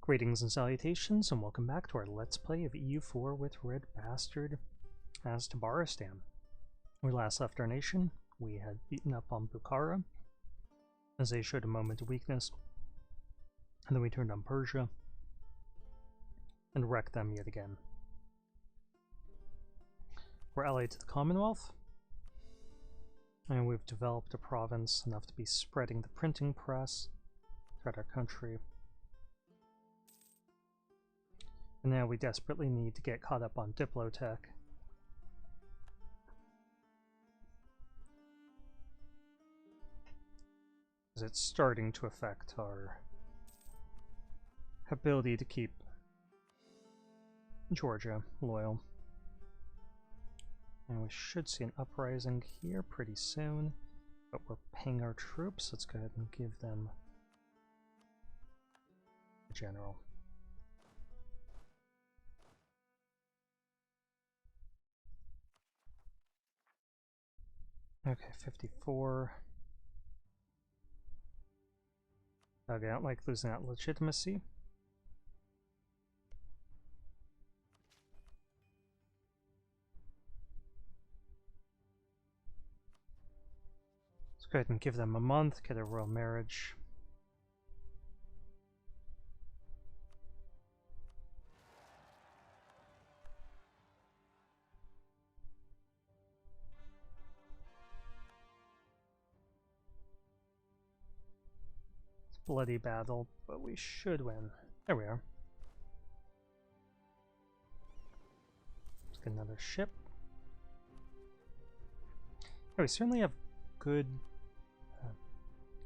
Greetings and salutations, and welcome back to our Let's Play of EU4 with RedBstrd as Tabarestan. When we last left our nation, we had beaten up on Bukhara, as they showed a moment of weakness, and then we turned on Persia, and wrecked them yet again. We're allied to the Commonwealth, and we've developed a province enough to be spreading the printing press throughout our country. And now we desperately need to get caught up on Diplotech. Because it's starting to affect our ability to keep Georgia loyal. And we should see an uprising here pretty soon, but we're paying our troops. Let's go ahead and give them a general. Okay, 54. Okay, I don't like losing that legitimacy. Let's go ahead and give them a month, get a royal marriage. Bloody battle, but we should win. There we are. Let's get another ship. Oh, we certainly have good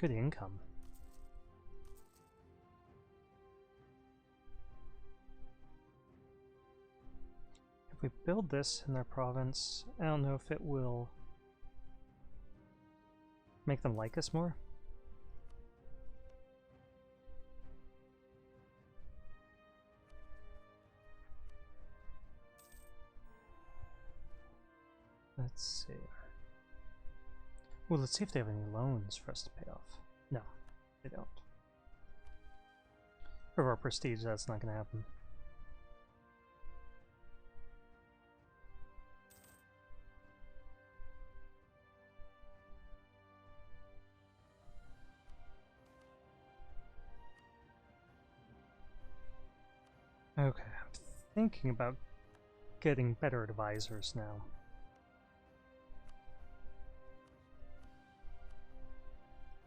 income. If we build this in their province, I don't know if it will make them like us more. Let's see. Well, let's see if they have any loans for us to pay off. No, they don't. For our prestige, that's not going to happen. Okay, I'm thinking about getting better advisors now.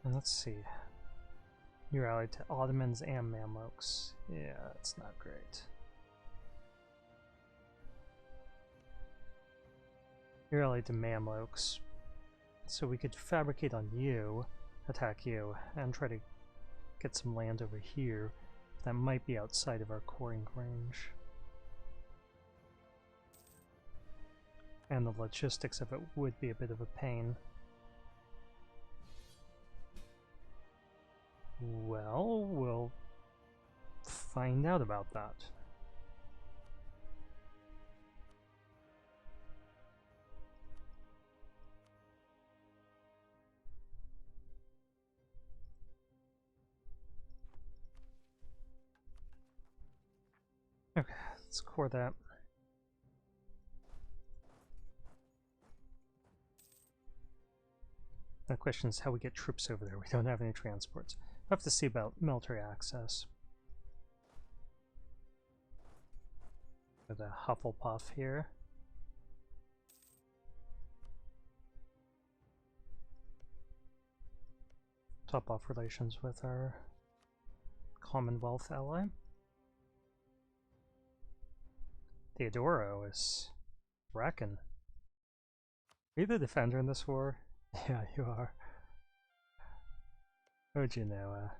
And let's see. You're allied to Ottomans and Mamluks. Yeah, that's not great. You're allied to Mamluks. So we could fabricate on you, attack you, and try to get some land over here that might be outside of our coring range. And the logistics of it would be a bit of a pain. Well, we'll find out about that. Okay, let's core that. The question is how we get troops over there. We don't have any transports. We'll have to see about military access. With a Hufflepuff here. Top off relations with our Commonwealth ally. Theodoro is wrecking. Are you the defender in this war? Yeah, you are. How'd you know,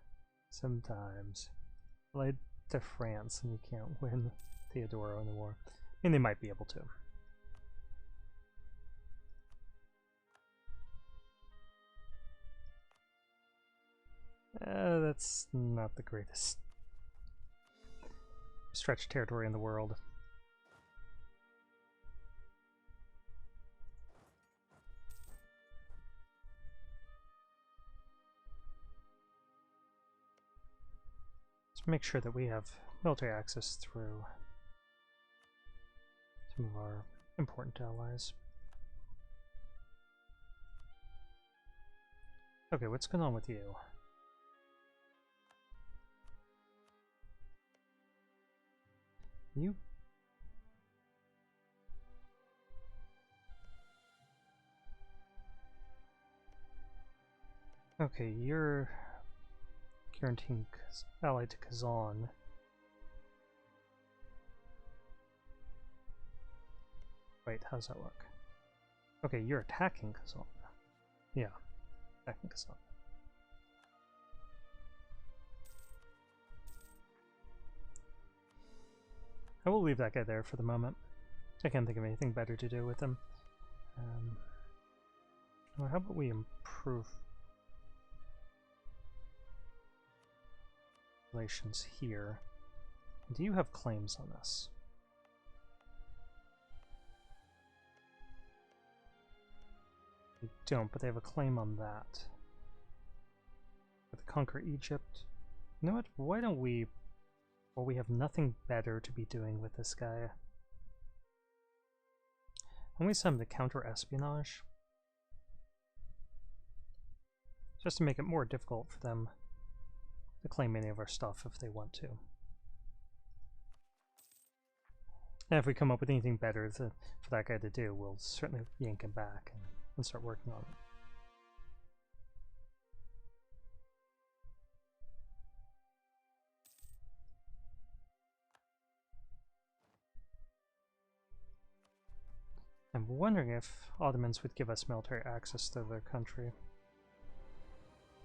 sometimes. Allied to France and you can't win Theodoro in the war. I mean, they might be able to. That's not the greatest stretched territory in the world. make sure that we have military access through some of our important allies. Okay, what's going on with you? You? Okay, you're guaranteeing allied to Kazan. Wait, how does that work? Okay, you're attacking Kazan. Yeah, attacking Kazan. I will leave that guy there for the moment. I can't think of anything better to do with him. Well, how about we improve relations here? Do you have claims on this? They don't, but they have a claim on that. With Conquer Egypt. You know what? Why don't we... Well, we have nothing better to be doing with this guy. When we send him to counter-espionage, just to make it more difficult for them to claim any of our stuff if they want to. And if we come up with anything better for that guy to do, we'll certainly yank him back and start working on it. I'm wondering if Ottomans would give us military access to their country.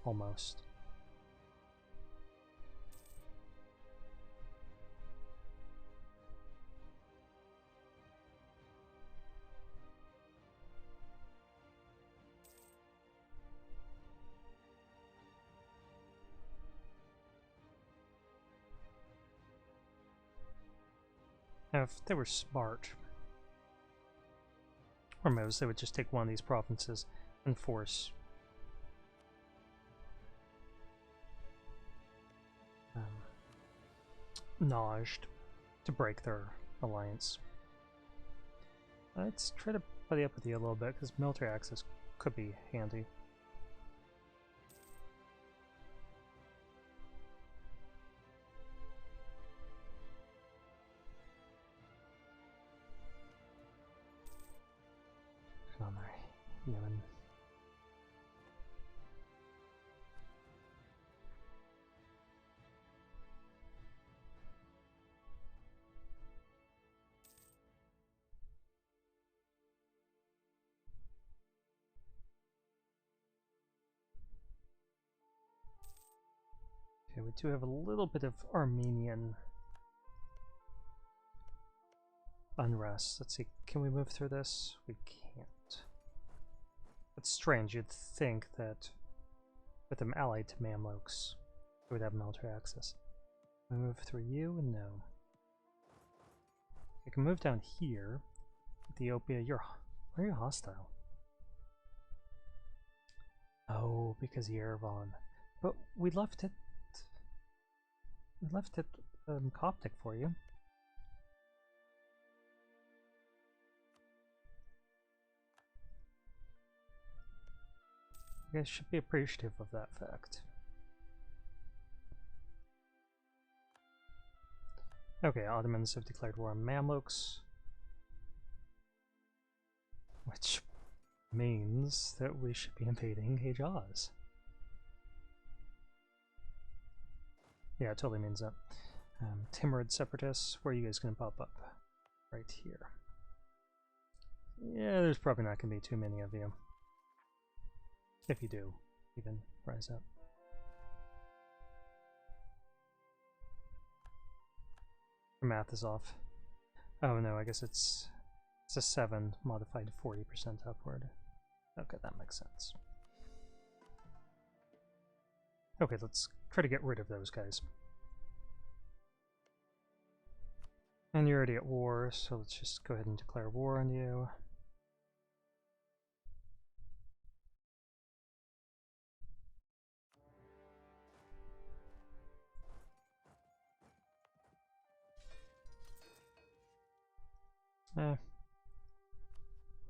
Almost. Now, if they were smart, or most, they would just take one of these provinces and force Najd to break their alliance. Let's try to buddy up with you a little bit, because military access could be handy. Come on there, Yemen. Okay, we do have a little bit of Armenian unrest. Let's see, can we move through this? We can't. It's strange, you'd think that with them allied to Mamluks, we would have military access. Can we move through you? No. I can move down here. Ethiopia, why are you hostile? Oh, because Yerevan. But we left it Coptic for you. You guys should be appreciative of that fact. Okay, Ottomans have declared war on Mamluks, which means that we should be invading Hejaz. Yeah, it totally means that. Timurid separatists, where are you guys going to pop up? Right here. Yeah, there's probably not going to be too many of you. If you do, even rise up. Your math is off. Oh no, I guess it's a 7 modified 40% upward. Okay, that makes sense. Okay, let's try to get rid of those guys. And you're already at war, so let's just go ahead and declare war on you. Eh,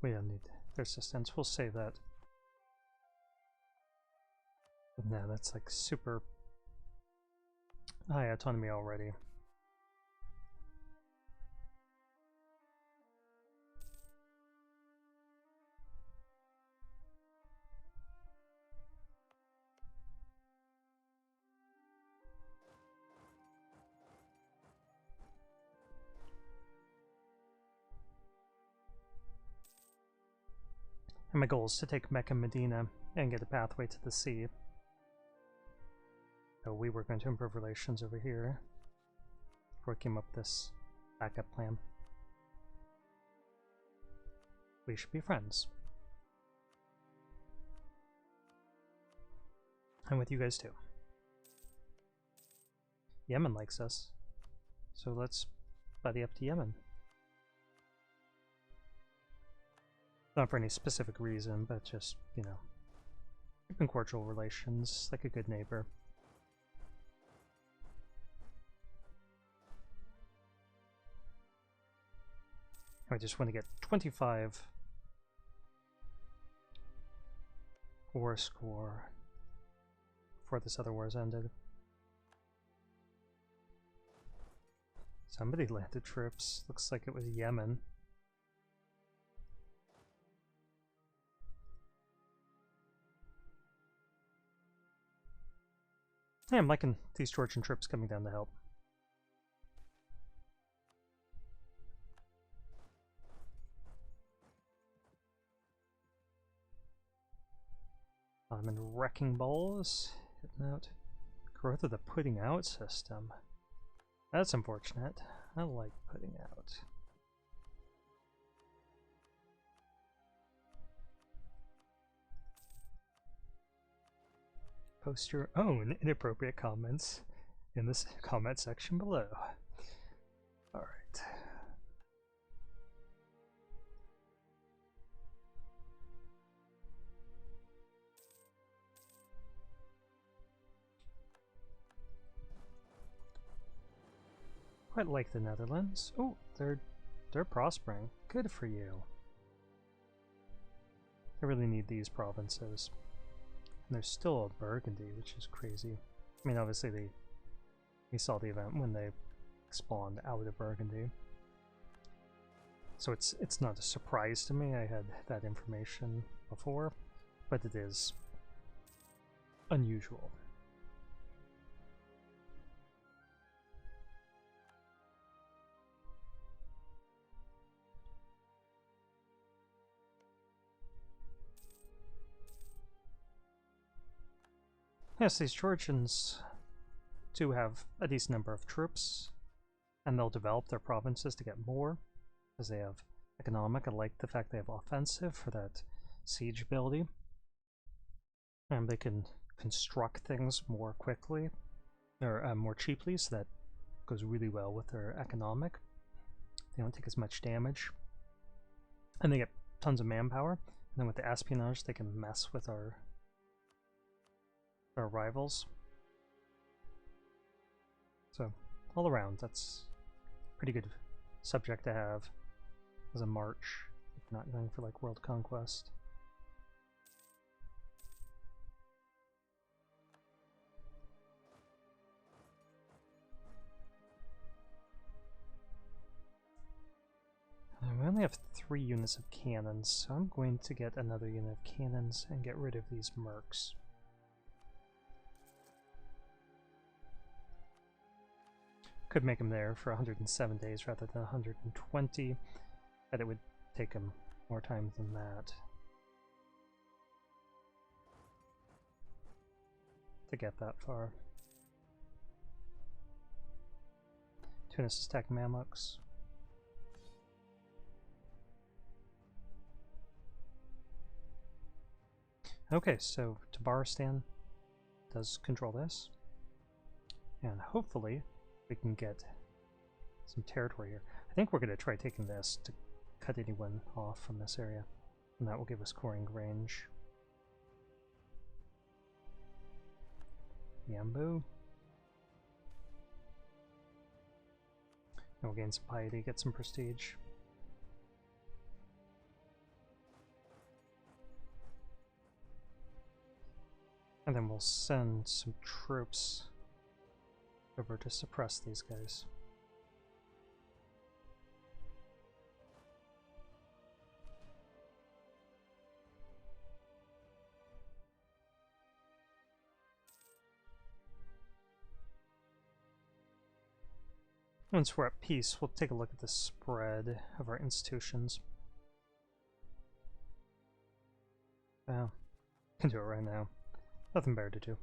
we don't need their assistance. We'll save that. But no, that's like super high autonomy already. And my goal is to take Mecca Medina and get a pathway to the sea. So we were going to improve relations over here before we came up with this backup plan. We should be friends. I'm with you guys too. Yemen likes us, so let's buddy up to Yemen. Not for any specific reason, but just, you know, keeping cordial relations, like a good neighbor. I just want to get 25 war score before this other war is ended. Somebody landed troops. Looks like it was Yemen. Yeah, I'm liking these Georgian troops coming down to help. I'm in wrecking balls. Hitting out. Growth of the putting out system. That's unfortunate. I like putting out. Post your own inappropriate comments in this comment section below. Alright. Quite like the Netherlands. Oh, they're prospering. Good for you. I really need these provinces. And there's still a Burgundy, which is crazy. I mean, obviously we saw the event when they spawned out of Burgundy. So it's not a surprise to me. I had that information before, but it is unusual. Yes, these Georgians do have a decent number of troops, and they'll develop their provinces to get more, because they have economic. I like the fact they have offensive for that siege ability, and they can construct things more quickly, or more cheaply, so that goes really well with their economic. They don't take as much damage, and they get tons of manpower, and then with the espionage they can mess with our rivals. So all around, that's a pretty good subject to have as a march, if you're not going for like world conquest. We only have 3 units of cannons, so I'm going to get another unit of cannons and get rid of these mercs. Could make them there for 107 days rather than 120, but it would take them more time than that to get that far. Tunis is attacking Mamluks. Okay, so Tabarestan does control this, and hopefully we can get some territory here. I think we're going to try taking this to cut anyone off from this area, and that will give us coring range. Yambu. And we'll gain some piety, get some prestige. And then we'll send some troops over to suppress these guys. Once we're at peace, we'll take a look at the spread of our institutions. Oh, can do it right now. Nothing better to do.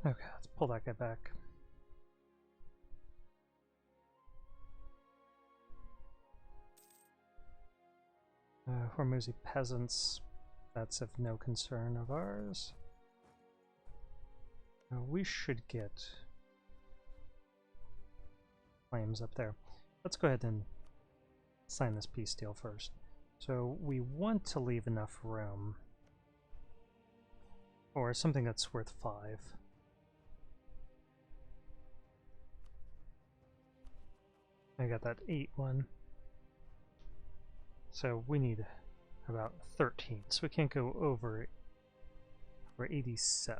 Okay, let's pull that guy back. Hormuzi peasants, that's of no concern of ours. We should get claims up there. Let's go ahead and sign this peace deal first. So we want to leave enough room for something that's worth 5. I got that 8 one. So we need about 13, so we can't go over 87.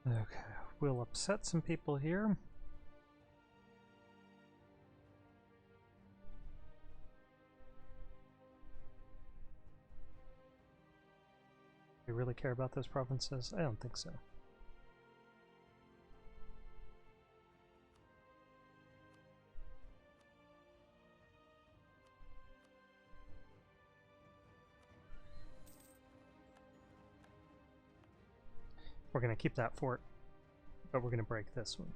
Okay, we'll upset some people here. Do we really care about those provinces? I don't think so. We're going to keep that fort, but we're going to break this one.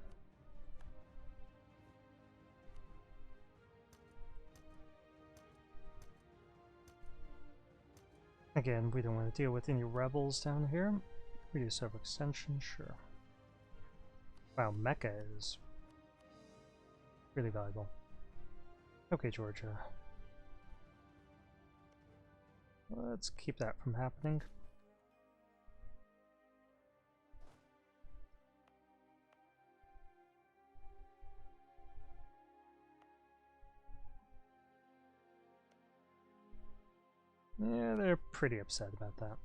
Again, we don't want to deal with any rebels down here. Reduce overextension, sure. Wow, Mecca is really valuable. Okay, Georgia. Let's keep that from happening. Yeah, they're pretty upset about that.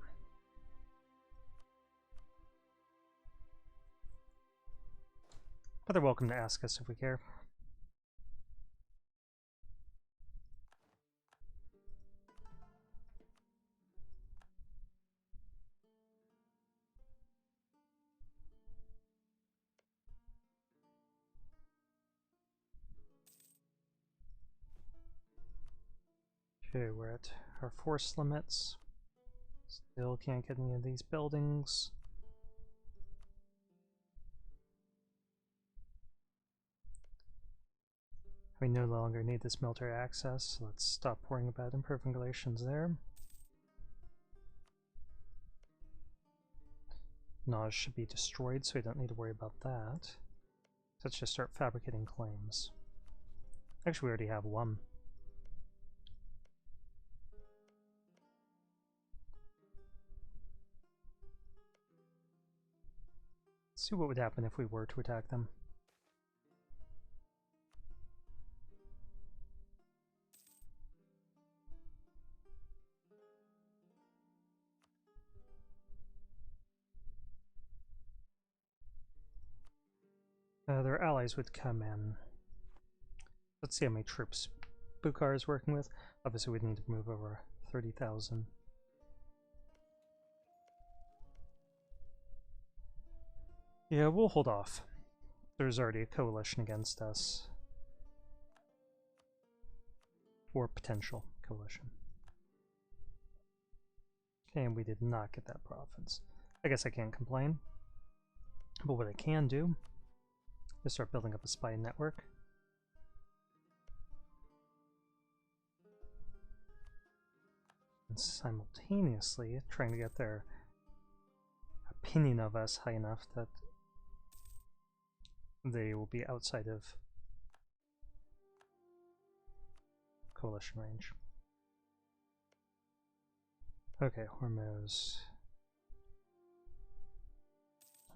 But they're welcome to ask us if we care. Okay, we're at our force limits. Still can't get any of these buildings. We no longer need this military access, so let's stop worrying about improving relations there. Naj should be destroyed, so we don't need to worry about that. So let's just start fabricating claims. Actually, we already have one. Let's see what would happen if we were to attack them. Their allies would come in. Let's see how many troops Bukhara is working with. Obviously, we'd need to move over 30,000. Yeah, we'll hold off. There's already a coalition against us. Or potential coalition. Okay, and we did not get that province. I guess I can't complain. But what I can do is start building up a spy network. And simultaneously trying to get their opinion of us high enough that they will be outside of coalition range. Okay, Hormuz.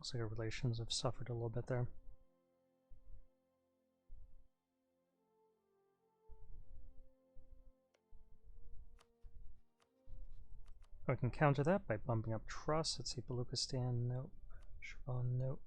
Looks like our relations have suffered a little bit there. We can counter that by bumping up trust. Let's see, Baluchistan, nope. Shaban, nope.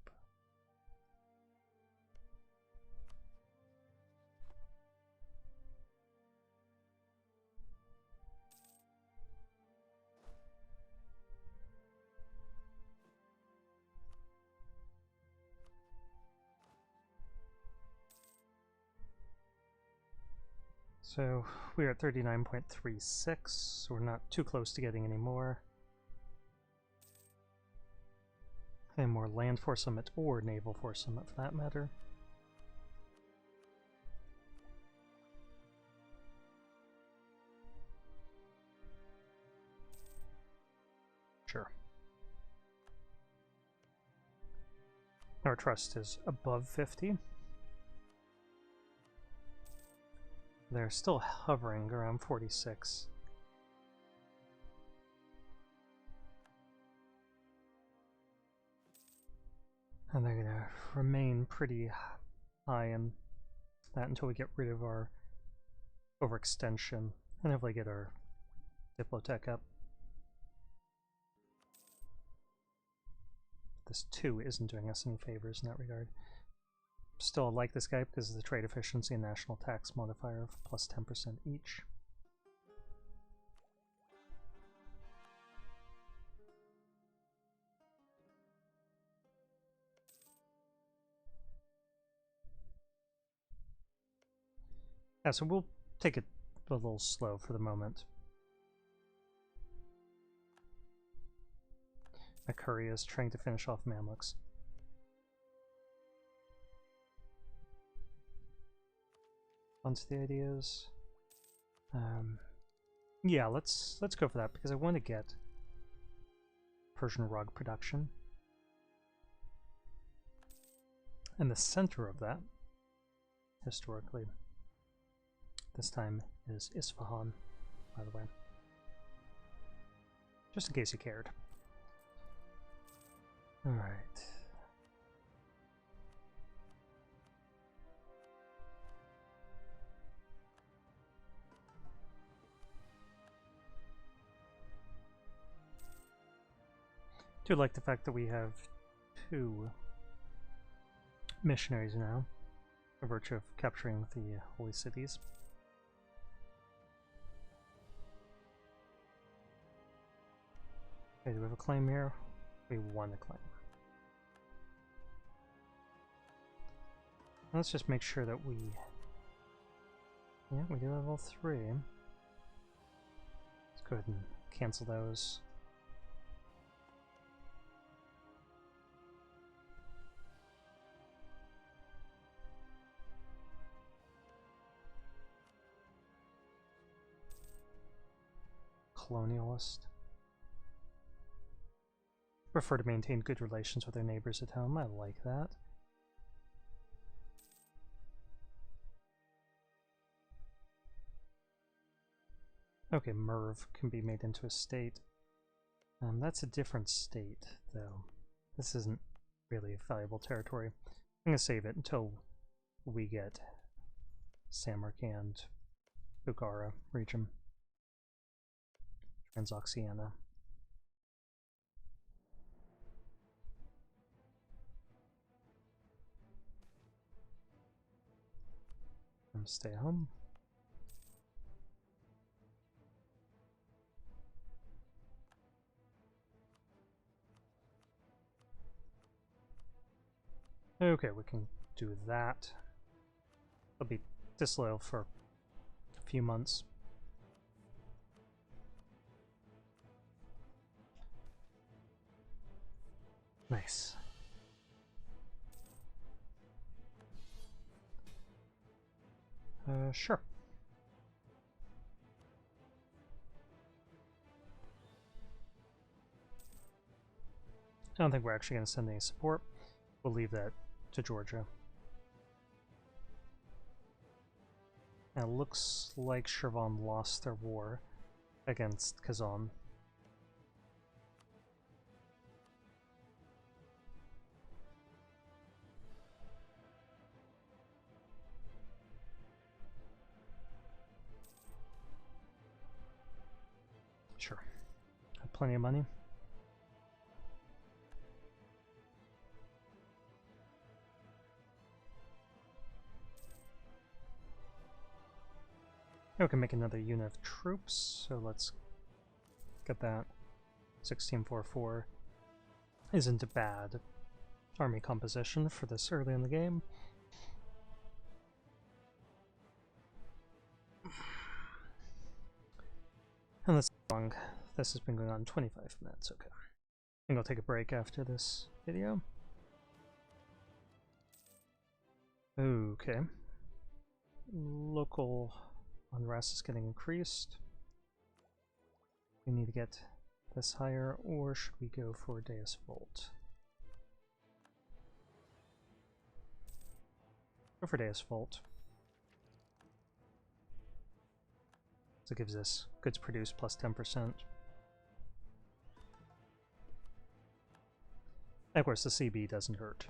So we're at 39.36, so we're not too close to getting any more. And more land force summit or naval force summit for that matter. Sure. Our trust is above 50. They're still hovering around 46. And they're going to remain pretty high in that until we get rid of our overextension and hopefully get our Diplotech up. This 2 isn't doing us any favors in that regard. Still like this guy because of the trade efficiency and national tax modifier of plus 10% each. Yeah, so we'll take it a little slow for the moment. Akuria is trying to finish off Mamluks. Onto the ideas. Yeah, let's go for that because I want to get Persian rug production. And the center of that, historically, this time is Isfahan, by the way. Just in case you cared. Alright. I do like the fact that we have 2 missionaries now, by virtue of capturing the holy cities. Okay, do we have a claim here? We won a claim. Let's just make sure that we... Yeah, we do have all 3. Let's go ahead and cancel those. Colonialist. Prefer to maintain good relations with their neighbors at home. I like that. Okay, Merv can be made into a state. That's a different state, though. This isn't really valuable territory. I'm going to save it until we get Samarkand, Bukhara region. Transoxiana. Stay home. Okay, we can do that. I'll be disloyal for a few months. Nice. Sure. I don't think we're actually going to send any support. We'll leave that to Georgia. Now, it looks like Shirvan lost their war against Kazan. plenty of money. We can make another unit of troops, so let's get that. 1644 isn't a bad army composition for this early in the game. And that's long. This has been going on 25 minutes, okay. I'm gonna take a break after this video. Okay. Local unrest is getting increased. We need to get this higher, or should we go for Deus Volt? Go for Deus Volt. So it gives us goods produced plus 10%. And of course, the CB doesn't hurt.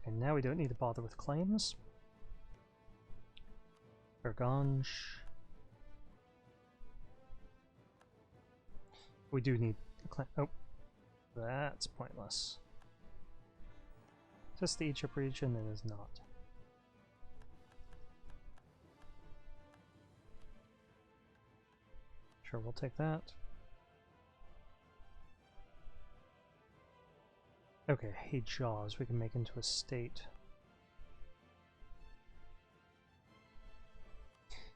And now we don't need to bother with claims. Bergange. We do need a claim. Oh, that's pointless. Just the Egypt region, it is not. Sure, we'll take that. Okay, Hejaz we can make into a state.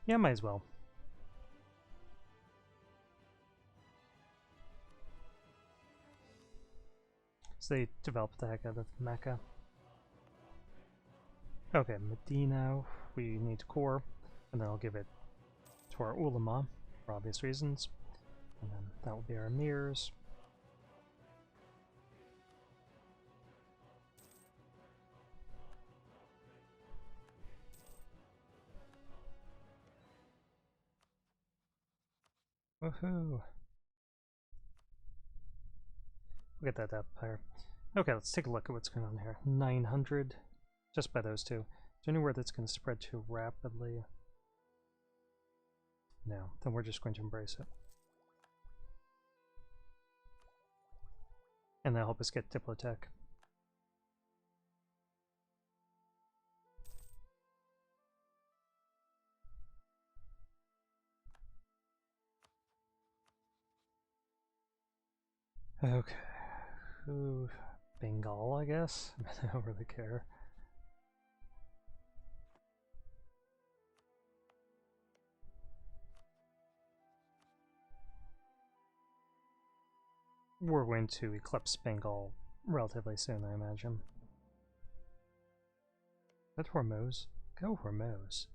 Yeah, might as well. So they developed the heck out of Mecca. Okay, Medina, we need to core, and then I'll give it to our ulama for obvious reasons. And then that will be our emirs. Woohoo! We'll get that empire. Okay, let's take a look at what's going on here. 900, just by those two. Is there anywhere that's going to spread too rapidly? No, then we're just going to embrace it. And that'll help us get Diplotech. Okay. Ooh, Bengal, I guess? I don't really care. We're going to eclipse Bengal relatively soon, I imagine. Is that Hormuz? Go Hormuz.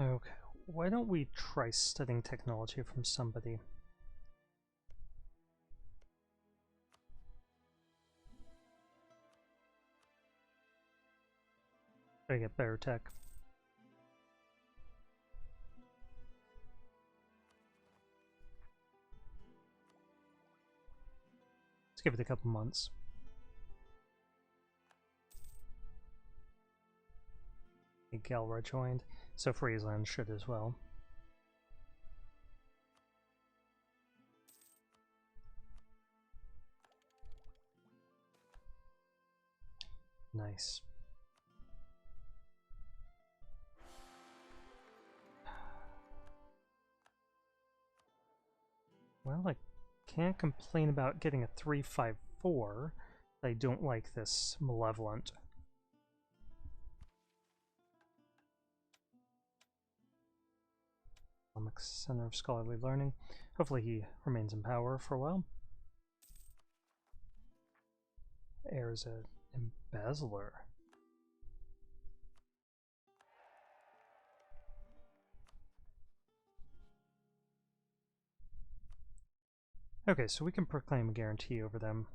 Okay, why don't we try studying technology from somebody? Try to get better tech. Let's give it a couple months. Galra joined, so Friesland should as well. Nice. Well, I can't complain about getting a 354. I don't like this Malevolent. Islamic Center of Scholarly Learning. Hopefully he remains in power for a while. Heir is an embezzler. Okay, so we can proclaim a guarantee over them.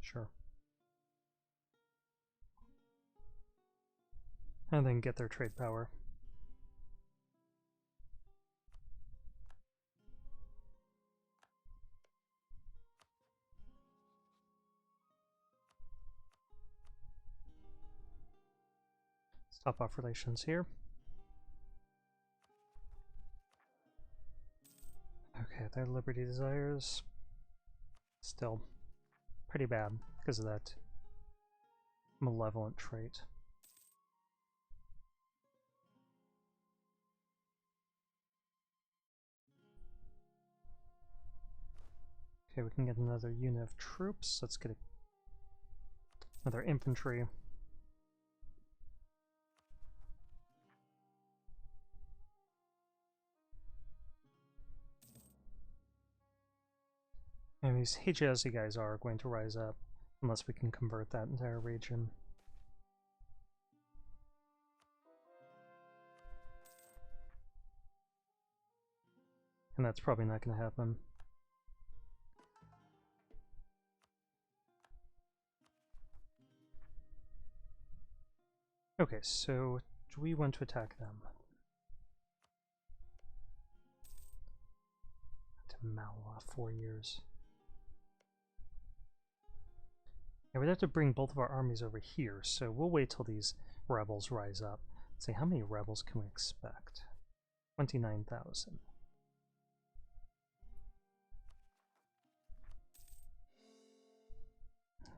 Sure. And then get their trade power. Stop off relations here. Okay, their liberty desires still pretty bad because of that malevolent trait. Okay, we can get another unit of troops. Let's get another infantry. And these Hijazi guys are going to rise up unless we can convert that entire region. And that's probably not going to happen. Okay, so do we want to attack them? To Malwa, 4 years. Yeah, we'd have to bring both of our armies over here, so we'll wait till these rebels rise up. Let's see, how many rebels can we expect? 29,000.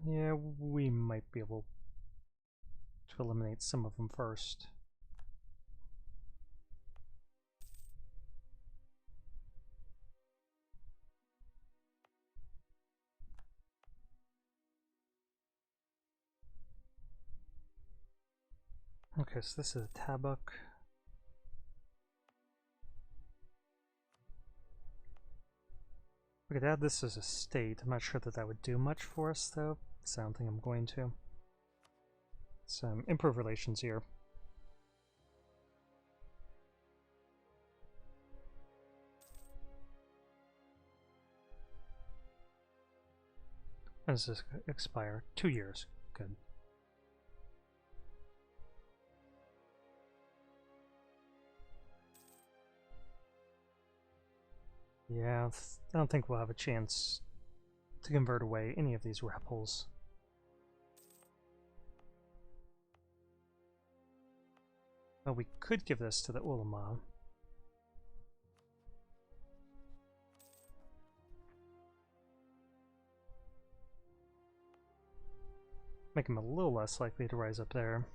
Yeah, we might be able to eliminate some of them first. Okay, so this is a Tabuk. We could add this as a state. I'm not sure that that would do much for us, though, so I don't think I'm going to. So, improve relations here. When does this expire? 2 years. Good. Yeah, I don't think we'll have a chance to convert away any of these rebels. Well, we could give this to the Ulama. Make them a little less likely to rise up there.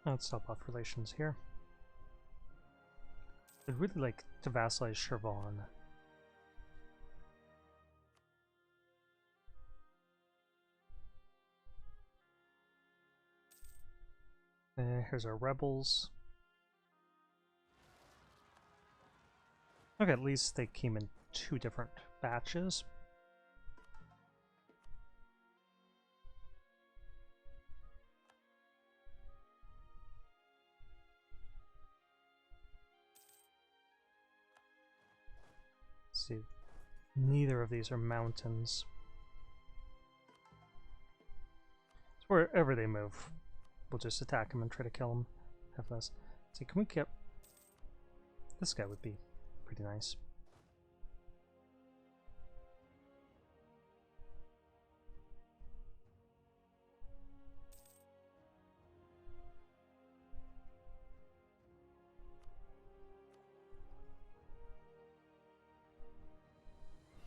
Let's stop off relations here. I'd really like to vassalize Shirvan. Here's our rebels. Okay, at least they came in 2 different batches. Let's see, neither of these are mountains. So wherever they move, we'll just attack them and try to kill them. Have less. See, can we get... This guy would be pretty nice.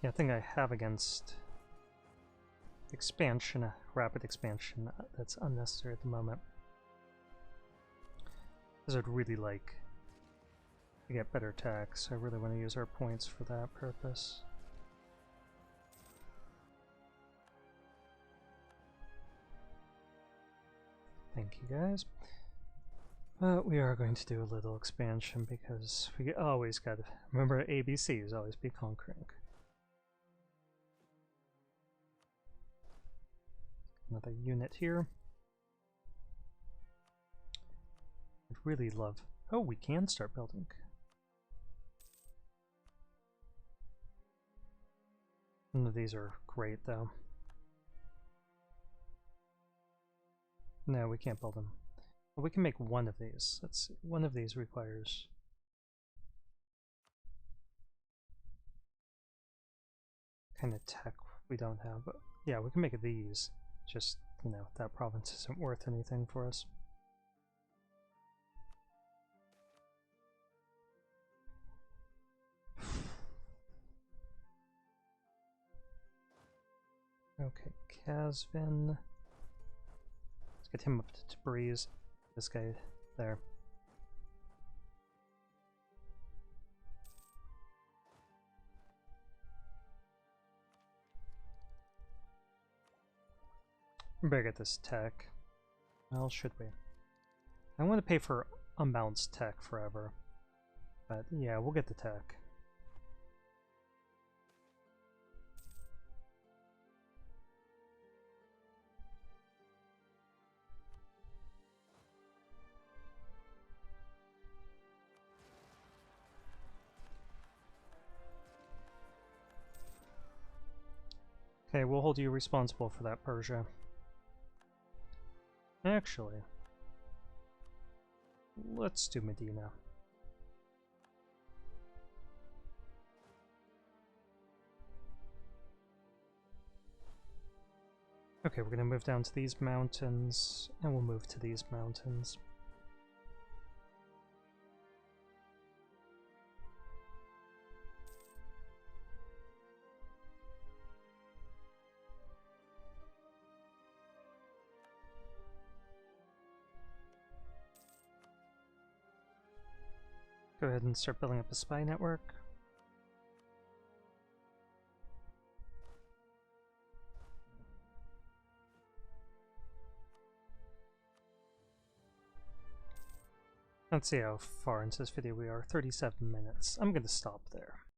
Yeah, I think I have against expansion, rapid expansion, that's unnecessary at the moment. Because I'd really like to get better tax. I really want to use our points for that purpose. Thank you, guys. But we are going to do a little expansion because we always gotta remember ABCs always be conquering. Another unit here. I'd really love... Oh, we can start building. None of these are great, though. No, we can't build them. But we can make one of these. Let's see. One of these requires... kind of tech we don't have. But yeah, we can make these. Just, you know, that province isn't worth anything for us. Okay, Casvin. Let's get him up to Tabriz. This guy there. We better get this tech. Well, should we? I want to pay for unbalanced tech forever. But yeah, we'll get the tech. Okay, we'll hold you responsible for that, Persia. Actually, let's do Medina. Okay, we're gonna move down to these mountains, and we'll move to these mountains. Go ahead and start building up a spy network. Let's see how far into this video we are. 37 minutes. I'm going to stop there.